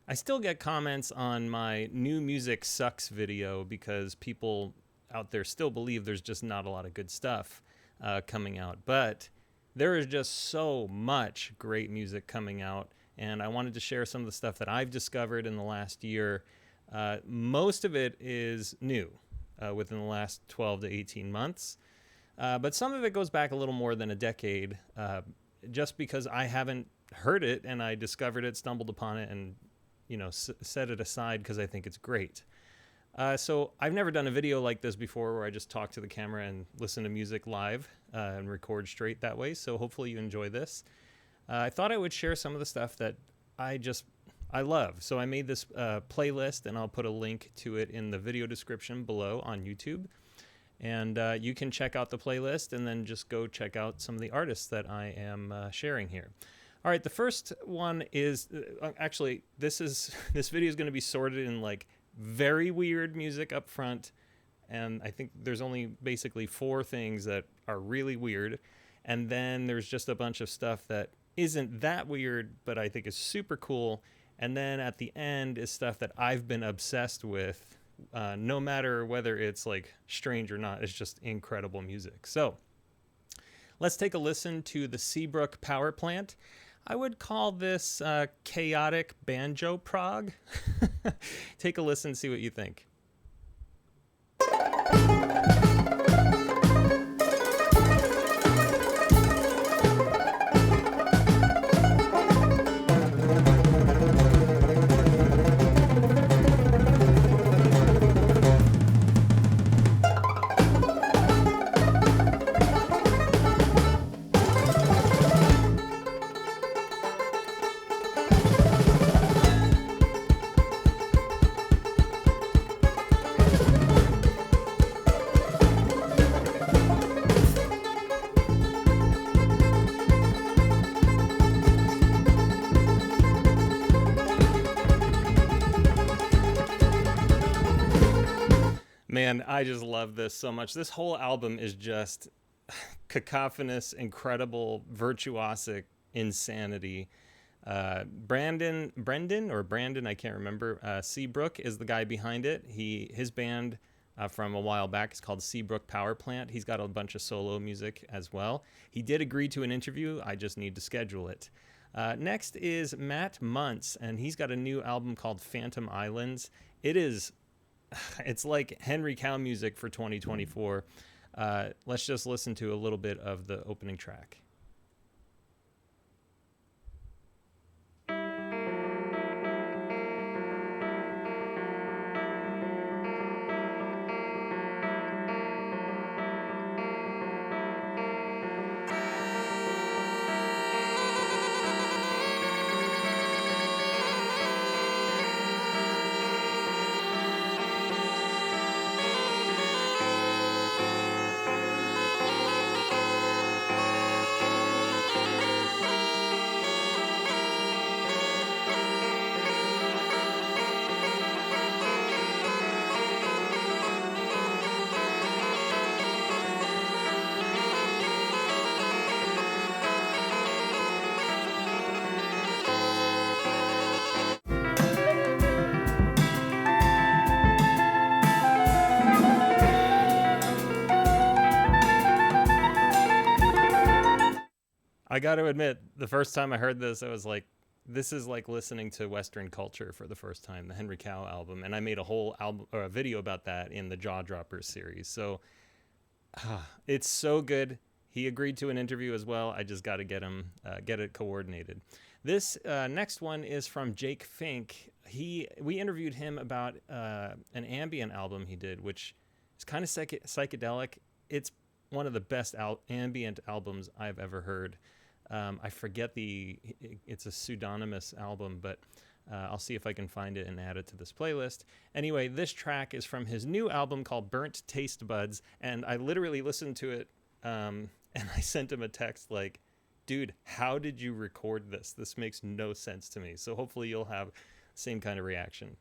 I still get comments on my New Music Sucks video because people out there still believe there's just not a lot of good stuff coming out. But there is just so much great music coming out, and I wanted to share some of the stuff that I've discovered in the last year. Most of it is new within the last 12 to 18 months, but some of it goes back a little more than a decade, just because I haven't heard it and I discovered it, stumbled upon it, and set it aside because I think it's great. So I've never done a video like this before where I just talk to the camera and listen to music live and record straight that way. So hopefully you enjoy this. I thought I would share some of the stuff that I love. So I made this playlist, and I'll put a link to it in the video description below on YouTube. And you can check out the playlist and then just go check out some of the artists that I am sharing here. All right, the first one is actually this video is going to be sorted in like very weird music up front, and I think there's only basically 4 things that are really weird, and then there's just a bunch of stuff that isn't that weird but I think is super cool, and then at the end is stuff that I've been obsessed with, no matter whether it's like strange or not. It's just incredible music. So let's take a listen to the Seabrook Power Plant. I would call this chaotic banjo prog. Take a listen, see what you think. Man, I just love this so much. This whole album is just cacophonous, incredible, virtuosic insanity. Brandon, I can't remember. Seabrook is the guy behind it. His band from a while back is called Seabrook Power Plant. He's got a bunch of solo music as well. He did agree to an interview. I just need to schedule it. Next is Matt Muntz, and he's got a new album called Phantom Islands. It's like Henry Cow music for 2024. Let's just listen to a little bit of the opening track. I got to admit, the first time I heard this, I was like, this is like listening to Western culture for the first time, the Henry Cow album. And I made a whole album or a video about that in the Jaw Droppers series. So it's so good. He agreed to an interview as well. I just got to get it coordinated. This next one is from Jake Finck. We interviewed him about an ambient album he did, which is kind of psychedelic. It's one of the best ambient albums I've ever heard. I forget it's a pseudonymous album, but I'll see if I can find it and add it to this playlist. Anyway, this track is from his new album called Burnt Taste Buds, and I literally listened to it, and I sent him a text like, dude, how did you record this? This makes no sense to me. So hopefully you'll have the same kind of reaction.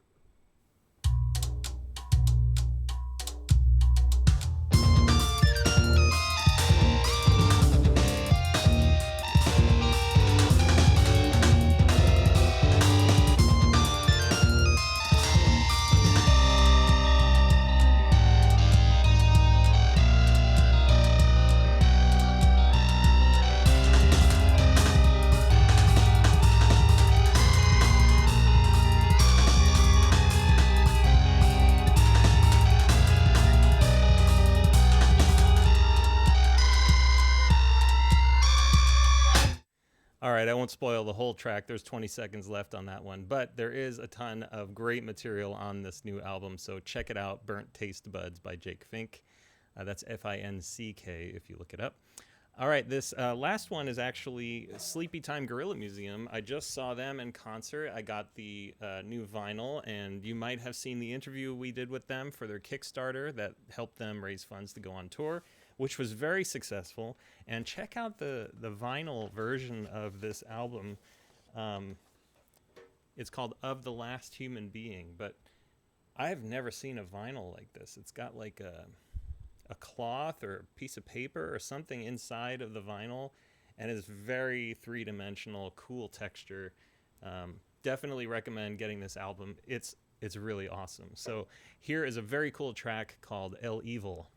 right, I won't spoil the whole track. There's 20 seconds left on that one, but there is a ton of great material on this new album, so check it out. Burnt Taste Buds by Jake Finck. That's Finck if you look it up. All right, this last one is actually Sleepytime Gorilla Museum. I just saw them in concert. I got the new vinyl, and you might have seen the interview we did with them for their Kickstarter that helped them raise funds to go on tour, which was very successful. And check out the vinyl version of this album. It's called Of the Last Human Being, but I have never seen a vinyl like this. It's got like a cloth or a piece of paper or something inside of the vinyl, and it's very three-dimensional, cool texture. Definitely recommend getting this album. It's really awesome. So here is a very cool track called El Evil.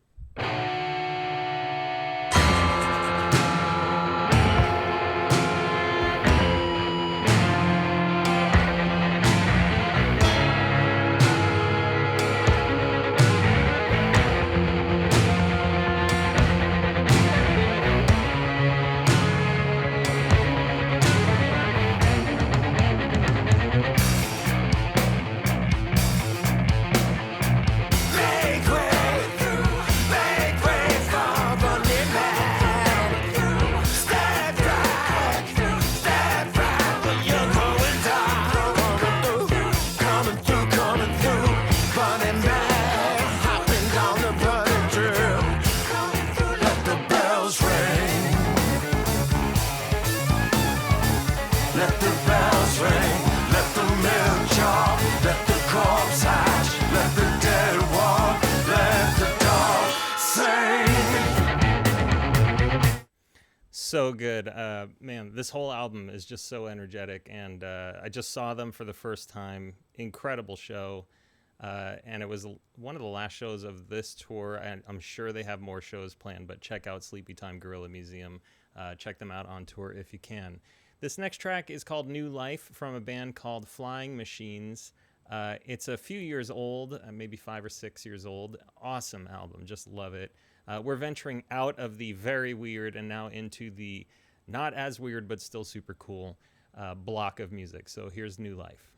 So good. Man, this whole album is just so energetic, and I just saw them for the first time. Incredible show, and it was one of the last shows of this tour, and I'm sure they have more shows planned, but check out Sleepytime Gorilla Museum. Check them out on tour if you can. This next track is called New Life from a band called Flying Machines. It's a few years old, maybe 5 or 6 years old. Awesome album. Just love it. We're venturing out of the very weird and now into the not as weird but still super cool block of music. So here's New Life.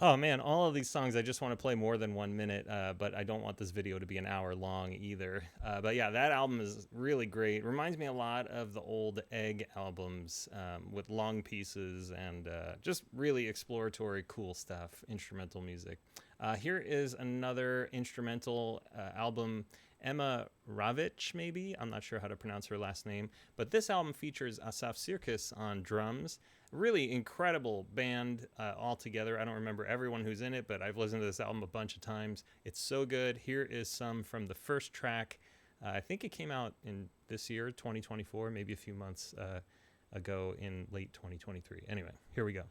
Oh man, all of these songs, I just want to play more than 1 minute, but I don't want this video to be an hour long either. But yeah, that album is really great. Reminds me a lot of the old Egg albums with long pieces and just really exploratory, cool stuff, instrumental music. Here is another instrumental album, Emma Rawicz, maybe? I'm not sure how to pronounce her last name. But this album features Asaf Sirkis on drums. Really incredible band all together. I don't remember everyone who's in it, but I've listened to this album a bunch of times. It's so good. Here is some from the first track. I think it came out in this year, 2024, maybe a few months ago in late 2023. Anyway, here we go.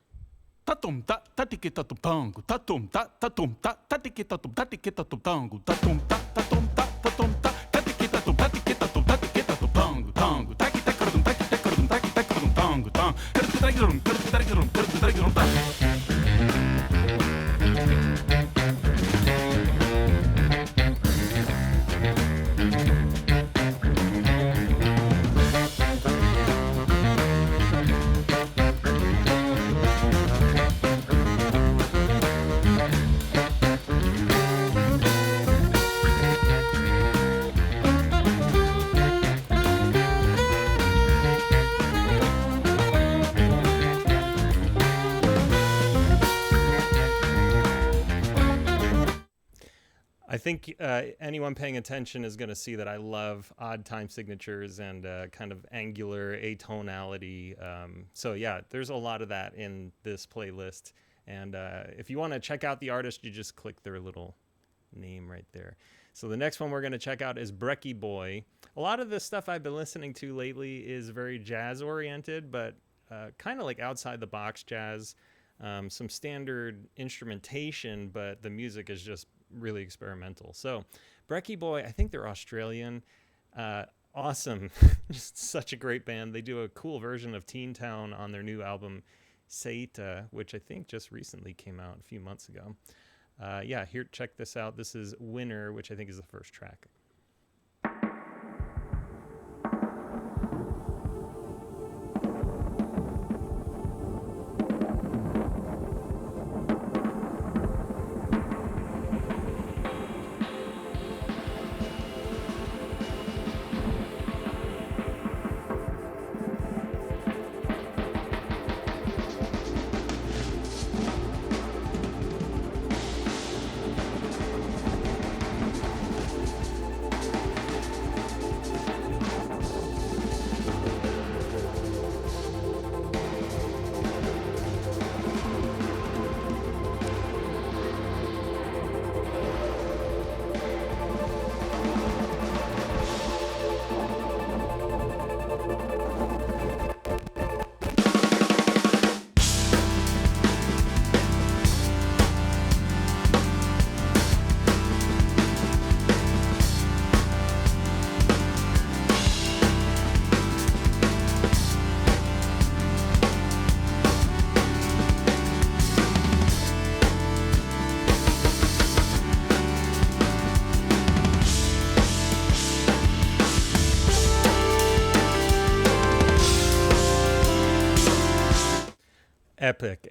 Tatum ta tatikita tum tango tatum ta tatikita tum tatikita tum tango tatum ta tatikita tum tatikita tum tatikita tum tango tango takita krum takita krum takita krum tango tango I think anyone paying attention is going to see that I love odd time signatures and kind of angular atonality. So yeah, there's a lot of that in this playlist. And if you want to check out the artist, you just click their little name right there. So the next one we're going to check out is Brekky Boy. A lot of the stuff I've been listening to lately is very jazz oriented, but kind of like outside the box jazz. Some standard instrumentation, but the music is just really experimental. So Brekky Boy, I think they're Australian. Awesome. Just such a great band. They do a cool version of Teen Town on their new album Seita, which I think just recently came out a few months ago. Yeah, here, check this out. This is Winner, which I think is the first track.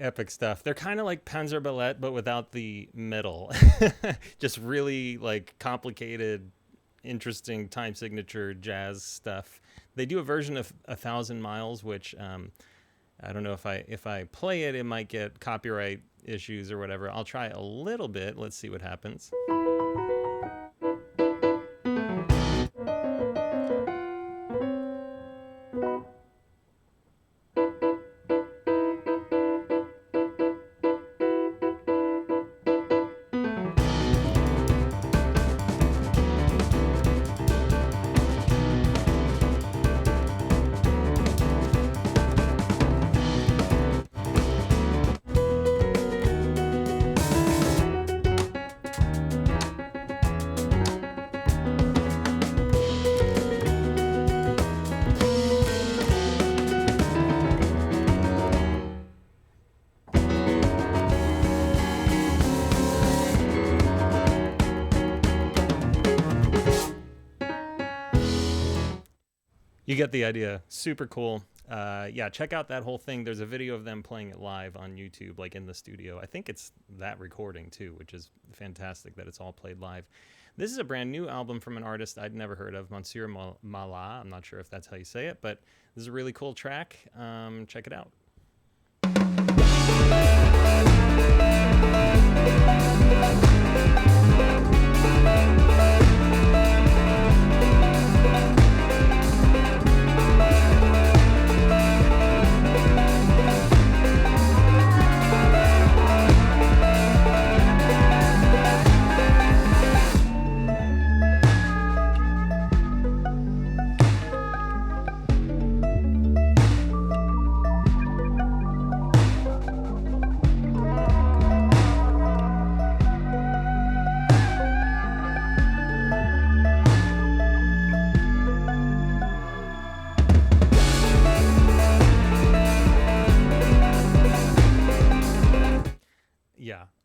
Epic stuff. They're kind of like Panzer Ballet, but without the metal. Just really like complicated, interesting time signature jazz stuff. They do a version of 1,000 Miles, which I don't know if I play it, it might get copyright issues or whatever. I'll try a little bit. Let's see what happens. You get the idea. Super cool. Yeah, check out that whole thing. There's a video of them playing it live on YouTube, like in the studio. I think it's that recording too, which is fantastic that it's all played live. This is a brand new album from an artist I'd never heard of, Monsieur MALA. I'm not sure if that's how you say it, but this is a really cool track. Check it out.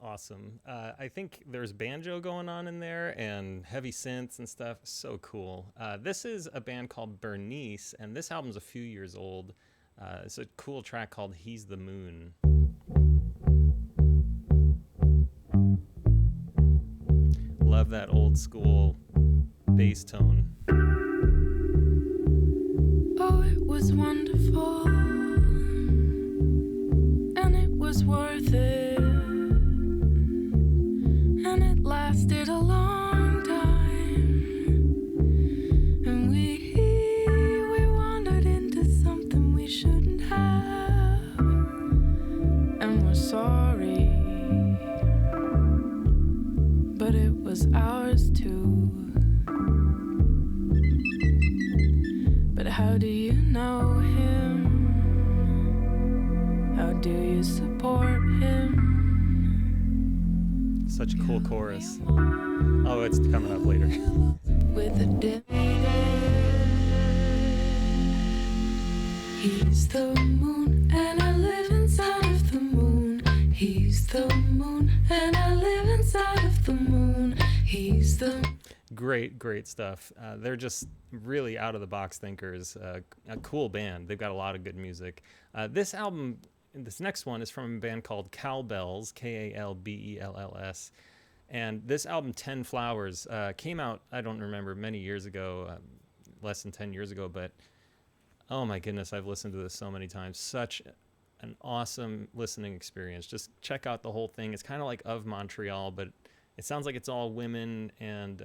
Awesome. I think there's banjo going on in there and heavy synths and stuff. So cool. This is a band called Bernice, and this album's a few years old. It's a cool track called He's the Moon. Love that old school bass tone. Oh, it was wonderful, and it was worth it. And it lasted a long sorry, but it was ours too. But how do you know him? How do you support him? Such a cool chorus. Oh, it's coming up later. With a dim. He's the moon and I live inside of the moon. He's the moon and I live inside of the moon. He's the Great stuff. They're just really out of the box thinkers. A cool band. They've got a lot of good music. This next one is from a band called Kalbells, Kalbells. And this album, 10 Flowers, came out, I don't remember, many years ago, less than 10 years ago, but oh my goodness, I've listened to this so many times. Such an awesome listening experience. Just check out the whole thing. It's kind of like Of Montreal, but it sounds like it's all women and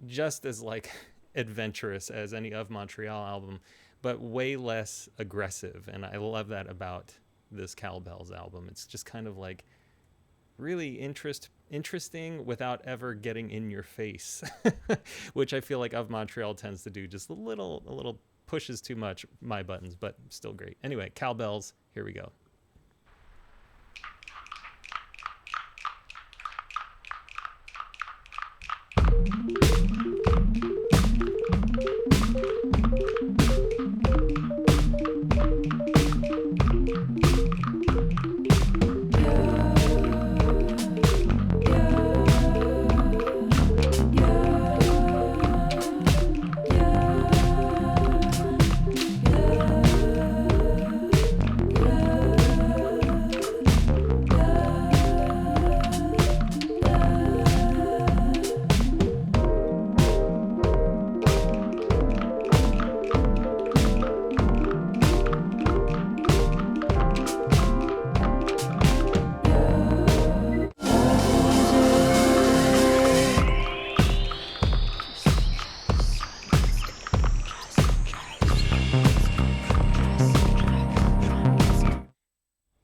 just as like adventurous as any Of Montreal album, but way less aggressive. And I love that about this Kalbells album. It's just kind of like really interesting without ever getting in your face, which I feel like Of Montreal tends to do. Just a little pushes too much my buttons, but still great. Anyway, Kalbells, here we go.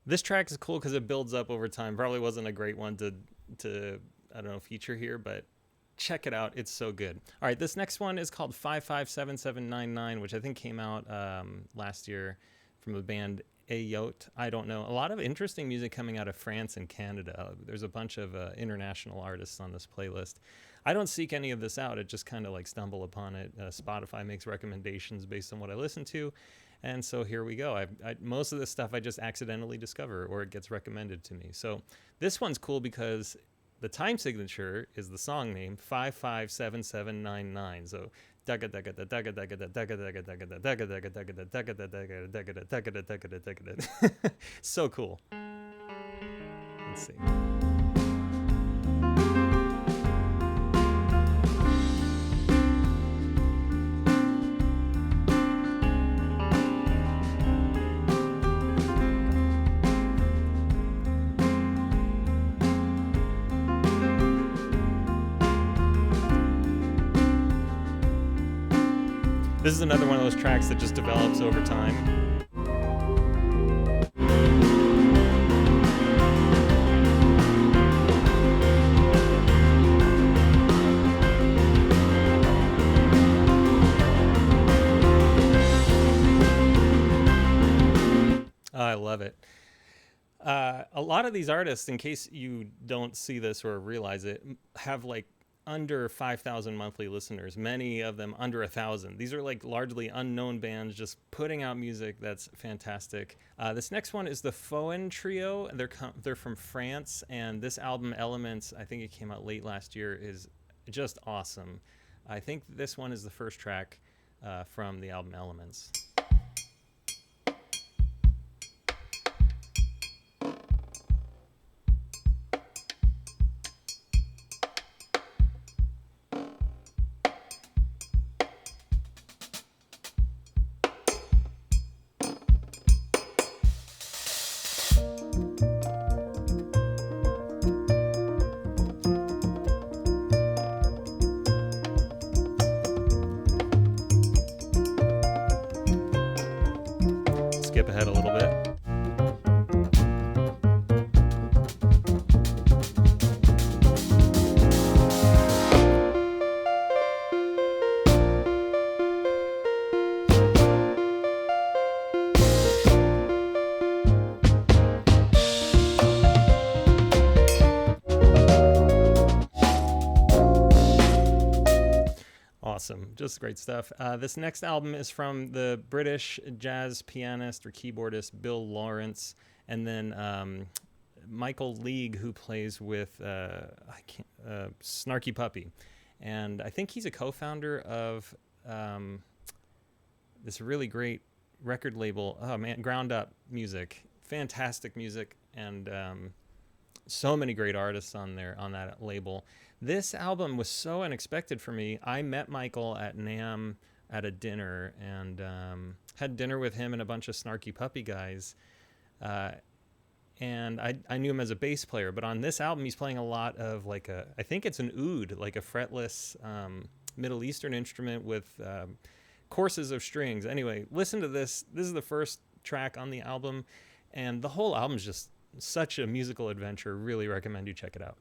This track is cool because it builds up over time. Probably wasn't a great one to I don't know, feature here, but check it out. It's so good. All right, this next one is called 557799, which I think came out last year from the band Eyot. I don't know. A lot of interesting music coming out of France and Canada. There's a bunch of international artists on this playlist. I don't seek any of this out. I just kind of like stumble upon it. Spotify makes recommendations based on what I listen to. And so here we go. Most of this stuff I just accidentally discover or it gets recommended to me. So this one's cool because the time signature is the song name 557799. So so cool. Let's see. This is another one of those tracks that just develops over time. Oh, I love it. A lot of these artists, in case you don't see this or realize it, have like under 5,000 monthly listeners, many of them under 1,000. These are like largely unknown bands just putting out music that's fantastic. This next one is the Foehn Trio. They're from France, and this album, Elements, I think it came out late last year, is just awesome. I think this one is the first track from the album Elements. Skip ahead a little bit. awesome. Just great stuff. This next album is from the British jazz pianist or keyboardist Bill Laurance, and then Michael League, who plays with Snarky Puppy. And I think he's a co-founder of this really great record label. Oh, man, Ground Up Music. Fantastic music, and so many great artists on that label. This album was so unexpected for me. I met Michael at NAMM at a dinner, and had dinner with him and a bunch of Snarky Puppy guys. And I knew him as a bass player, but on this album, he's playing a lot of I think it's an oud, like a fretless Middle Eastern instrument with courses of strings. Anyway, listen to this. This is the first track on the album, and the whole album is just such a musical adventure. Really recommend you check it out.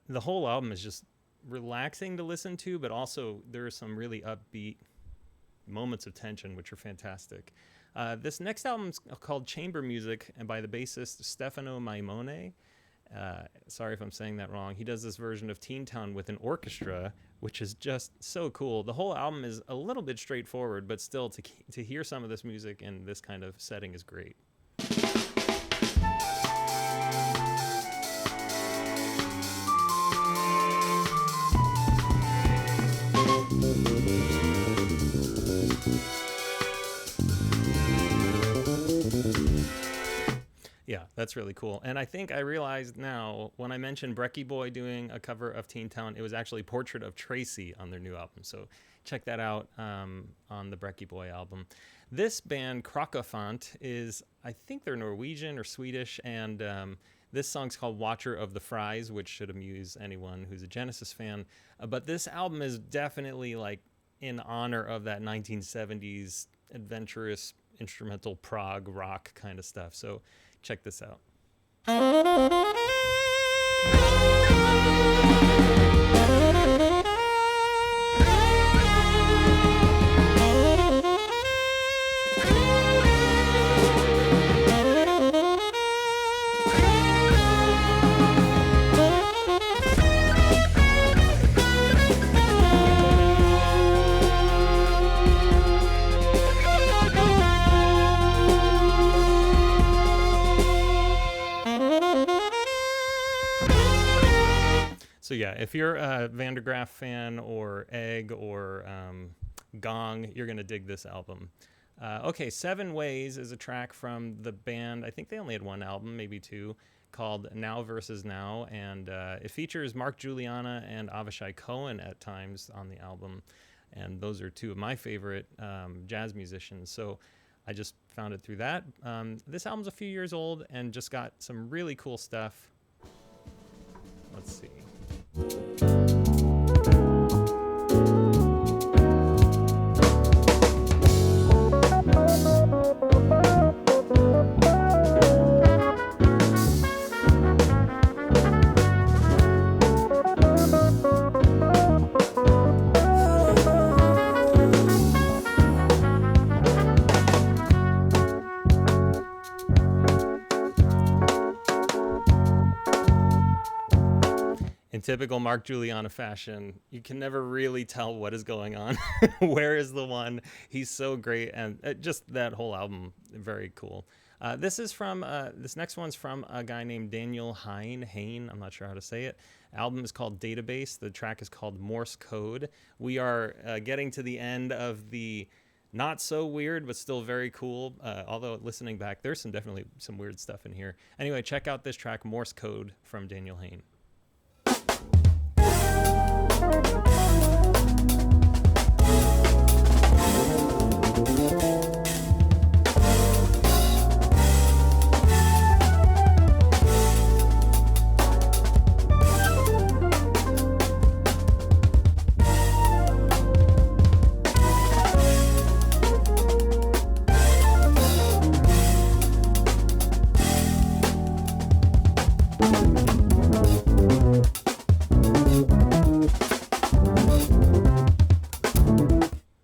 The whole album is just relaxing to listen to, but also there are some really upbeat moments of tension, which are fantastic. This next album is called Chamber Music, and by the bassist Stefano Maimone. Sorry if I'm saying that wrong. He does this version of Teen Town with an orchestra, which is just so cool. The whole album is a little bit straightforward, but still to hear some of this music in this kind of setting is great. Yeah, that's really cool. And I think I realized now, when I mentioned Brekky Boy doing a cover of Teen Town, it was actually Portrait of Tracy on their new album. So check that out on the Brekky Boy album. This band, Krokofant, is, I think they're Norwegian or Swedish, and this song's called Watcher of the Fries, which should amuse anyone who's a Genesis fan. But this album is definitely in honor of that 1970s adventurous instrumental prog rock kind of stuff. So check this out. So yeah, if you're a Van der Graaf fan or Egg or Gong, you're going to dig this album. Okay, 7 Ways is a track from the band. I think they only had one album, maybe 2, called Now Versus Now. And it features Mark Juliana and Avishai Cohen at times on the album. And those are 2 of my favorite jazz musicians. So I just found it through that. This album's a few years old and just got some really cool stuff. Let's see. In typical Mark Juliana fashion, you can never really tell what is going on. Where is the one? He's so great, and just that whole album, very cool. This next one's from a guy named Daniel Hayn. I'm not sure how to say it. Album is called Database. The track is called Morse Code. We are getting to the end of the not so weird, but still very cool. Although listening back, there's definitely some weird stuff in here. Anyway, check out this track, Morse Code, from Daniel Hayn.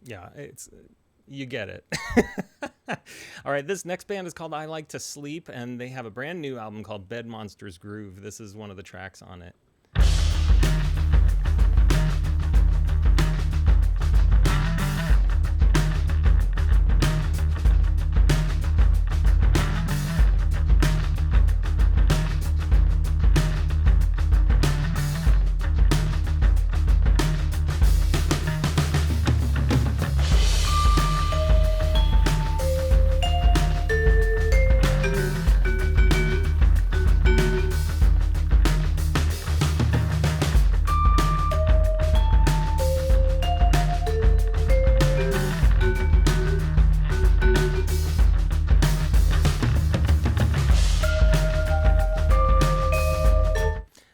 Yeah, you get it. All right, this next band is called I Like to Sleep, and they have a brand new album called Bed Monsters Groove. This is one of the tracks on it.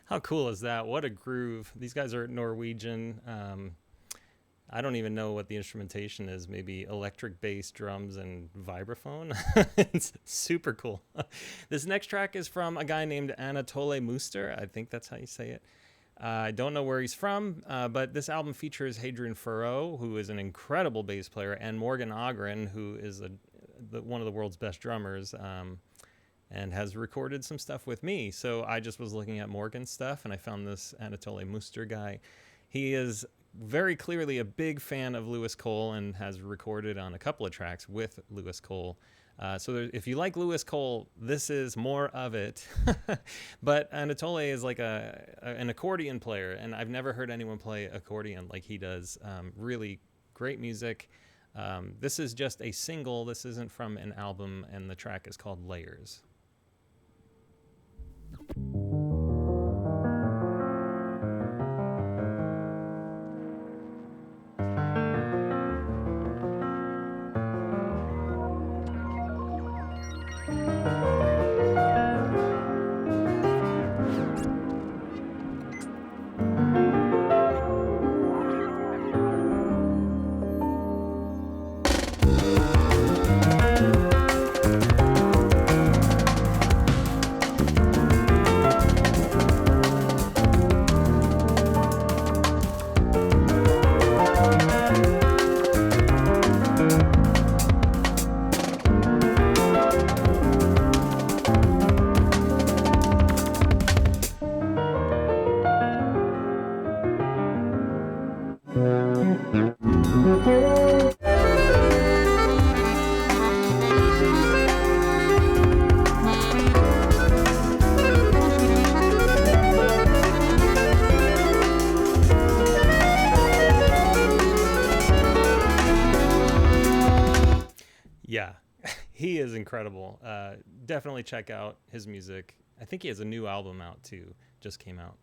How cool is that? What a groove. These guys are Norwegian. I don't even know what the instrumentation is. Maybe electric bass, drums, and vibraphone. It's super cool. This next track is from a guy named Anatole Muster. I think that's how you say it. I don't know where he's from, but this album features Hadrian Furrow, who is an incredible bass player, and Morgan Ogren, who is one of the world's best drummers. And has recorded some stuff with me. So I just was looking at Morgan's stuff, and I found this Anatole Muster guy. He is very clearly a big fan of Lewis Cole and has recorded on a couple of tracks with Lewis Cole. If you like Lewis Cole, this is more of it. But Anatole is like an accordion player, and I've never heard anyone play accordion like he does. Really great music. This is just a single. This isn't from an album, and the track is called Layers. Yeah, he is incredible. Definitely check out his music. I think he has a new album out too, just came out.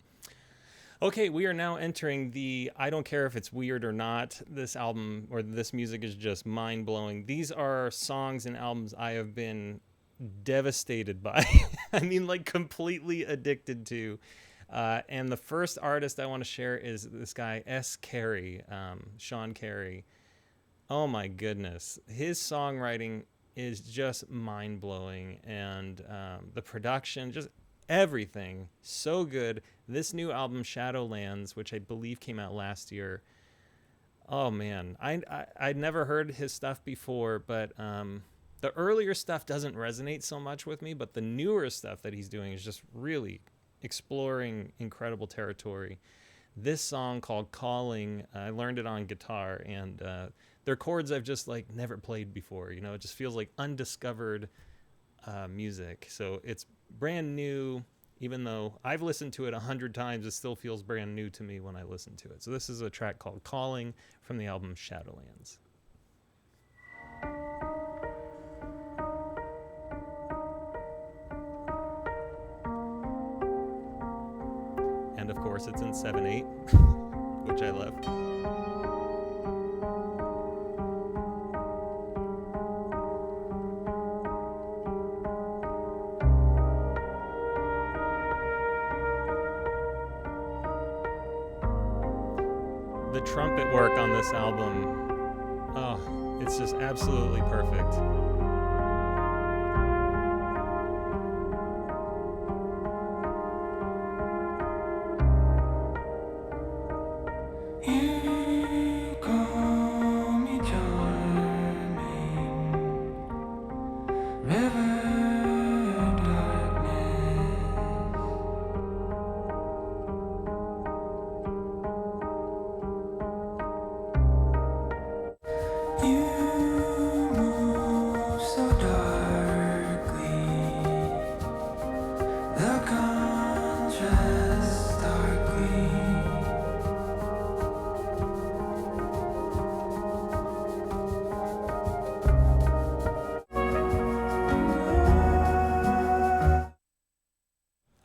Okay, we are now entering the I don't care if it's weird or not. This album or this music is just mind-blowing. These are songs and albums I have been devastated by. I mean, like completely addicted to. And the first artist I want to share is this guy, Carey, Sean Carey. Oh my goodness. His songwriting is just mind-blowing, and the production, just everything, so good. This new album, Shadowlands, which I believe came out last year, oh man, I'd never heard his stuff before, but the earlier stuff doesn't resonate so much with me, but the newer stuff that he's doing is just really exploring incredible territory. This song called Calling, I learned it on guitar, and they're chords I've just like never played before. You know, it just feels like undiscovered music. So it's brand new, even though I've listened to it 100 times, it still feels brand new to me when I listen to it. So this is a track called Calling from the album Shadowlands. And of course it's in 7/8, which I love. The trumpet work on this album, oh, it's just absolutely perfect.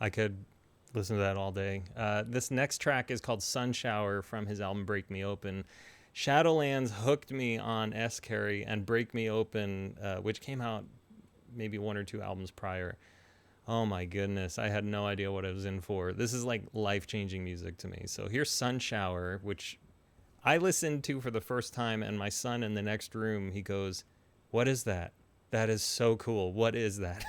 I could listen to that all day. This next track is called Sun Shower from his album Break Me Open. Shadowlands hooked me on Carey and Break Me Open, which came out maybe 1 or 2 albums prior. Oh my goodness, I had no idea what I was in for. This is like life-changing music to me. So here's Sun Shower, which I listened to for the first time, and my son in the next room, he goes, "What is that? That is so cool. What is that?"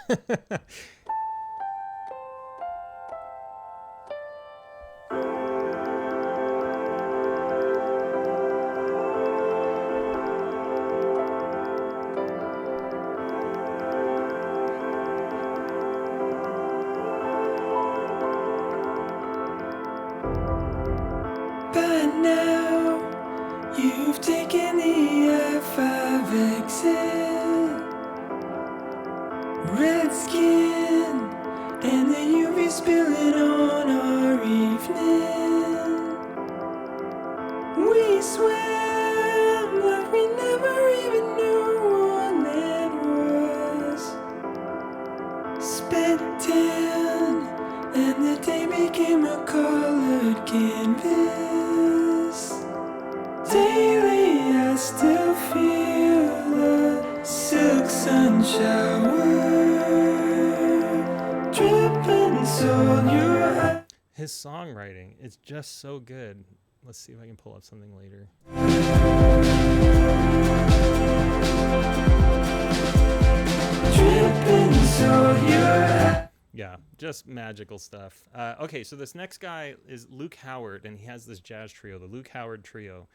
His songwriting is just so good. Let's see if I can pull up something later. Yeah, just magical stuff. Okay, so this next guy is Luke Howard, and he has this jazz trio, the Luke Howard Trio.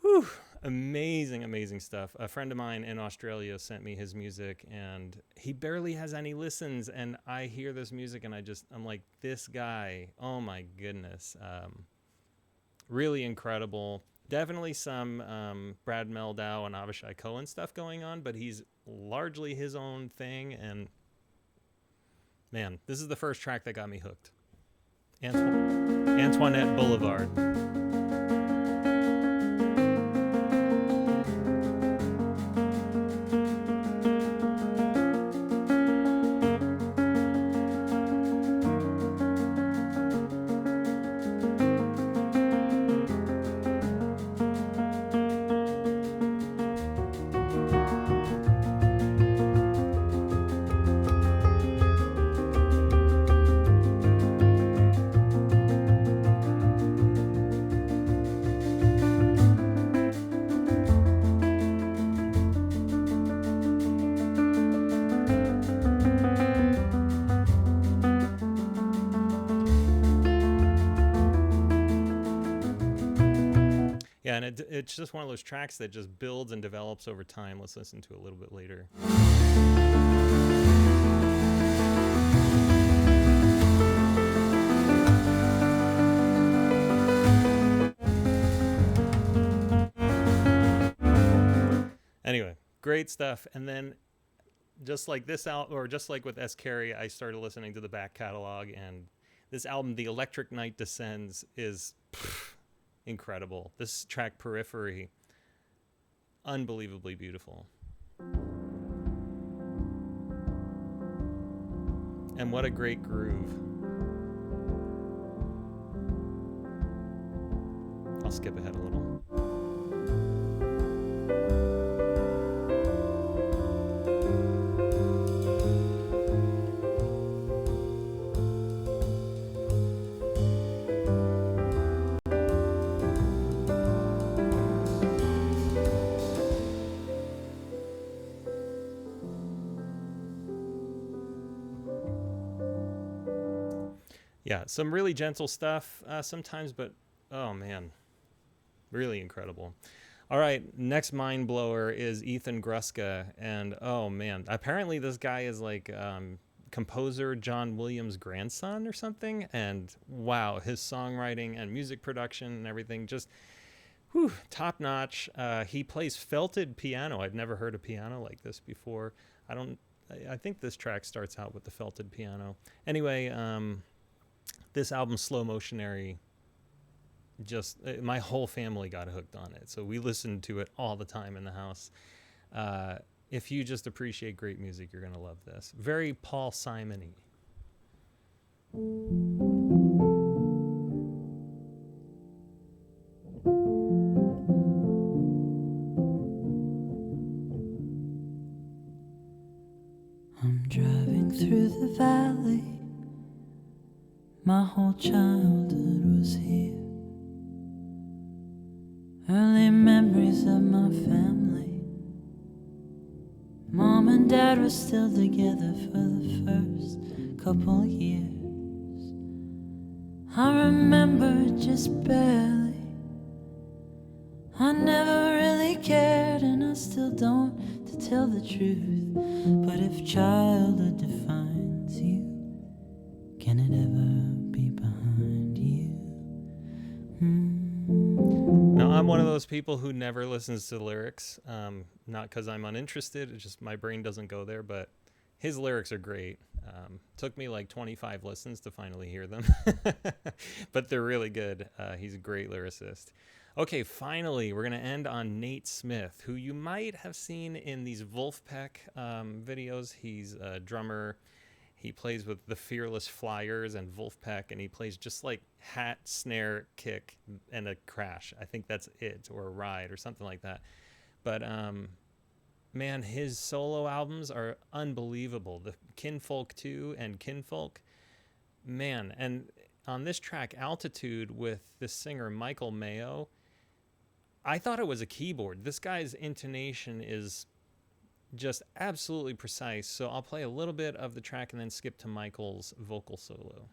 Whew, amazing stuff. A friend of mine in Australia sent me his music, and he barely has any listens, and I hear this music, and I'm like, this guy, oh my goodness. Really incredible. Definitely some Brad Meldau and Avishai Cohen stuff going on, but he's largely his own thing, and man, this is the first track that got me hooked. Antoinette Boulevard. Yeah, and it's just one of those tracks that just builds and develops over time. Let's listen to it a little bit later. Anyway, great stuff. And then just like this album, or just like with Carey, I started listening to the back catalog, and this album, The Electric Night Descends, is incredible. This track, Periphery, unbelievably beautiful. And what a great groove. I'll skip ahead a little. Yeah, some really gentle stuff sometimes, but oh man, really incredible. All right, next mind blower is Ethan Gruska, and oh man, apparently this guy is like composer John Williams' grandson or something, and wow, his songwriting and music production and everything just top notch. He plays felted piano. I'd never heard a piano like this before. I think this track starts out with the felted piano. Anyway, this album, Slow Motionary, my whole family got hooked on it. So we listened to it all the time in the house. If you just appreciate great music, you're going to love this. Very Paul Simon-y. I'm driving through the valley. My whole childhood was here. Early memories of my family. Mom and Dad were still together for the first couple years. I remember just barely. I never really cared, and I still don't, to tell the truth. But if childhood defines you, can it ever be behind you? Now, I'm one of those people who never listens to the lyrics, not because I'm uninterested, it's just my brain doesn't go there, but his lyrics are great. Took me like 25 listens to finally hear them, but they're really good. He's a great lyricist. Okay, finally, we're going to end on Nate Smith, who you might have seen in these Wolfpack videos. He's a drummer. He plays with the Fearless Flyers and Wolfpack, and he plays just like hat, snare, kick, and a crash. I think that's it, or a ride, or something like that. But man, his solo albums are unbelievable. The Kinfolk 2 and Kinfolk, man. And on this track, Altitude, with this singer Michael Mayo, I thought it was a keyboard. This guy's intonation is just absolutely precise. So I'll play a little bit of the track and then skip to Michael's vocal solo.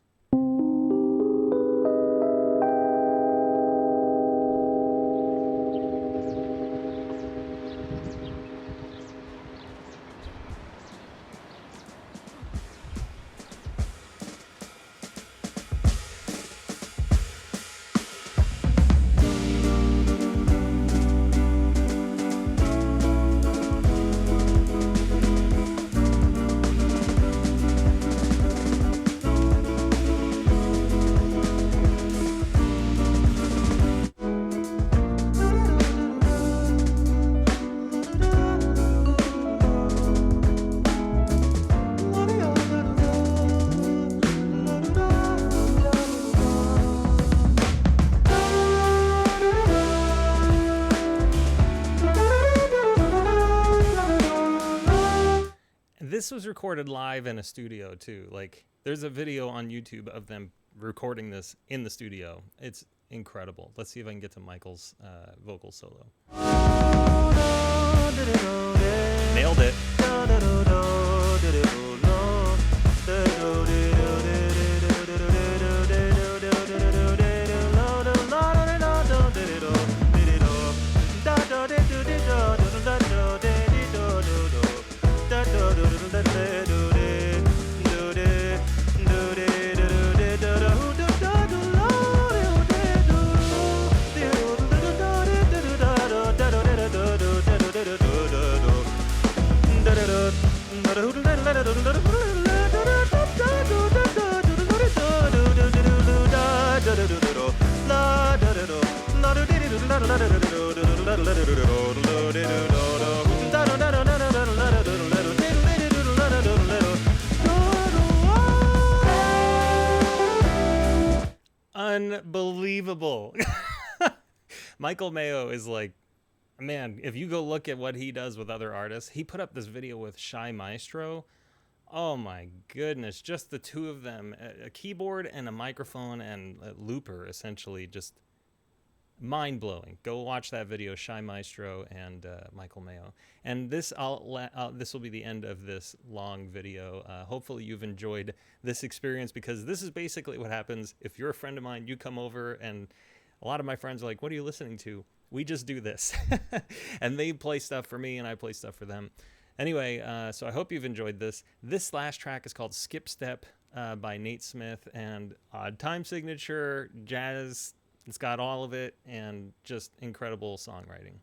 This was recorded live in a studio too. Like, there's a video on YouTube of them recording this in the studio. It's incredible. Let's see if I can get to Michael's vocal solo. Nailed it. Unbelievable. Michael Mayo is like, man, if you go look at what he does with other artists, he put up this video with Shy Maestro. Oh my goodness, just the two of them, a keyboard and a microphone and a looper, essentially, just mind-blowing. Go watch that video, Shy Maestro and Michael Mayo. And this this will be the end of this long video. Hopefully you've enjoyed this experience, because this is basically what happens if you're a friend of mine, you come over, and a lot of my friends are like, what are you listening to? We just do this. And they play stuff for me and I play stuff for them. Anyway, so I hope you've enjoyed this. This last track is called Skip Step by Nate Smith, and odd time signature, jazz. It's got all of it, and just incredible songwriting.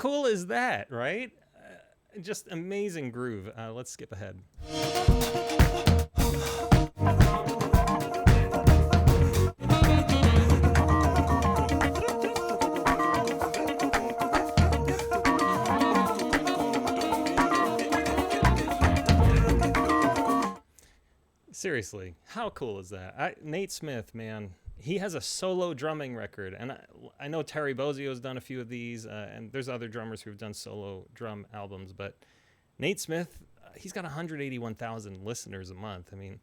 cool is that, right? Just amazing groove. Let's skip ahead. Seriously, how cool is that? Nate Smith, man, he has a solo drumming record, and I know Terry Bozzio's done a few of these, and there's other drummers who've done solo drum albums, but Nate Smith, he's got 181,000 listeners a month. I mean,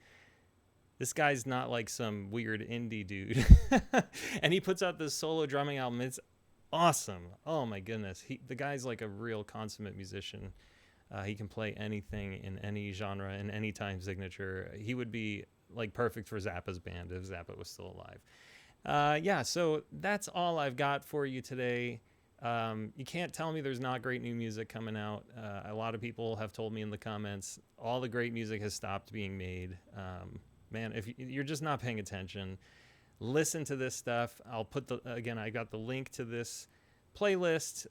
this guy's not like some weird indie dude, and he puts out this solo drumming album. It's awesome. Oh my goodness, the guy's like a real consummate musician. He can play anything in any genre, in any time signature. He would be like perfect for Zappa's band if Zappa was still alive. Yeah, so that's all I've got for you today. You can't tell me there's not great new music coming out. A lot of people have told me in the comments, all the great music has stopped being made. Man, if you're just not paying attention, listen to this stuff. I'll put again, I got the link to this playlist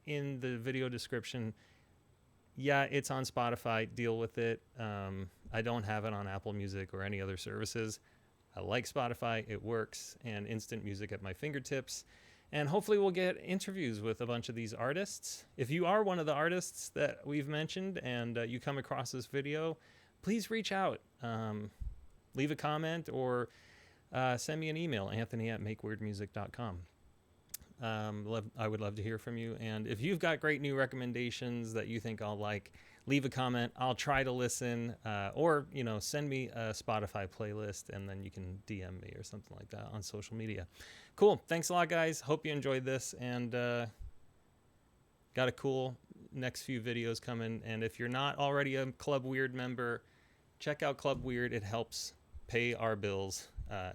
in the video description. Yeah, it's on Spotify. Deal with it. I don't have it on Apple Music or any other services. I like Spotify. It works. And instant music at my fingertips. And hopefully we'll get interviews with a bunch of these artists. If you are one of the artists that we've mentioned and you come across this video, please reach out. Leave a comment or send me an email, anthony@makeweirdmusic.com. I would love to hear from you. And if you've got great new recommendations that you think I'll like, leave a comment. I'll try to listen, or, send me a Spotify playlist and then you can DM me or something like that on social media. Cool. Thanks a lot, guys. Hope you enjoyed this, and got a cool next few videos coming. And if you're not already a Club Weird member, check out Club Weird. It helps pay our bills.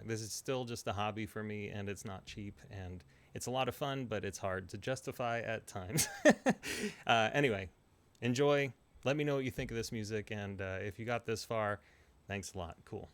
This is still just a hobby for me, and it's not cheap, and it's a lot of fun, but it's hard to justify at times. Anyway, enjoy. Let me know what you think of this music. And if you got this far, thanks a lot. Cool.